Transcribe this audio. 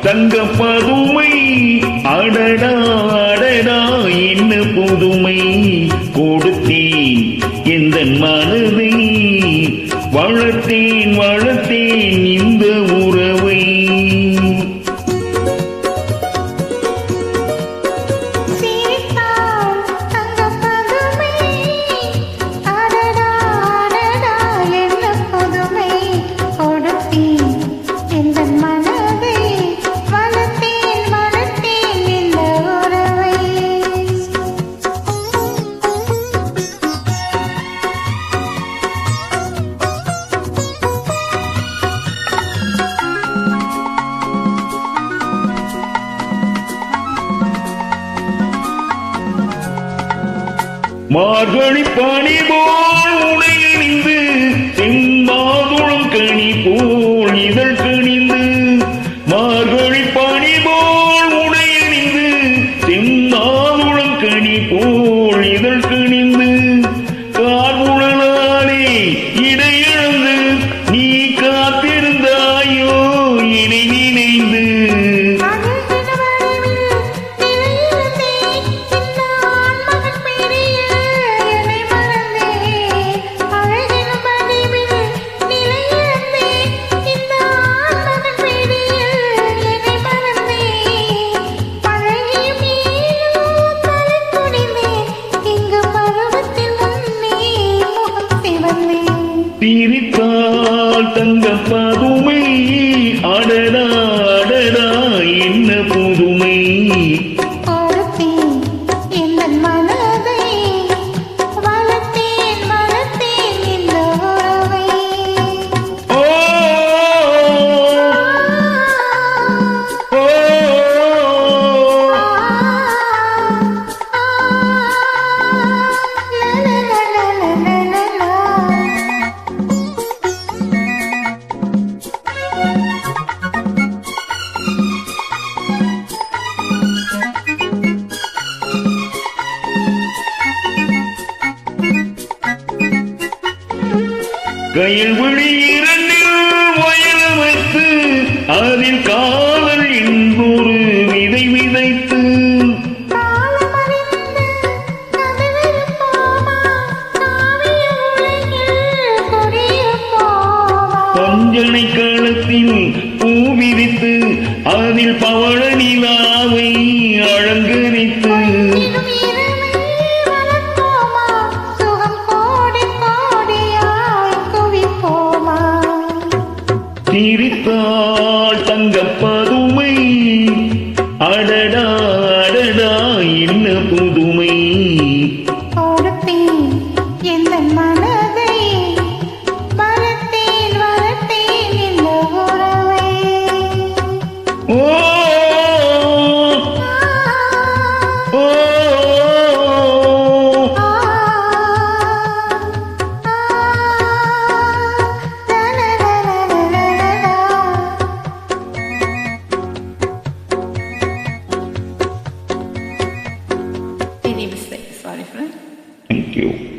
தங்க பதுமை அடடா அடடா என்ன புதுமை கொடுத்தேன் எந்த மனதை வளர்த்தேன் வளர்த்தேன் இந்த உறவை மார்கழி பனி போல் உடையணிந்து செம்மாதுளம் கனி போல் இதழ் கணிந்து மார்கழி பனி போல் உடையணிந்து செம்மாதுளம் கனி போல் இதழ் கணிந்து கார்முழலாலே இடையிழந்து நீ காத்திருந்தாயோ இணை நினைந்து பிரித்தால் தங்க பதுமை அடடா அடடா என்ன புதுமை கையில் விழி இரண்டில் வயல் வைத்து அதில் காதல் இன்னொரு விதை விதைத்து பஞ்சனை களத்தில் பூ விதித்து அதில் பவள நிலாவை அலங்கரித்து சிரித்தாள் தங்க பதுமை அடடா அடடா என்ன புதுமை Sorry, friend. Thank you.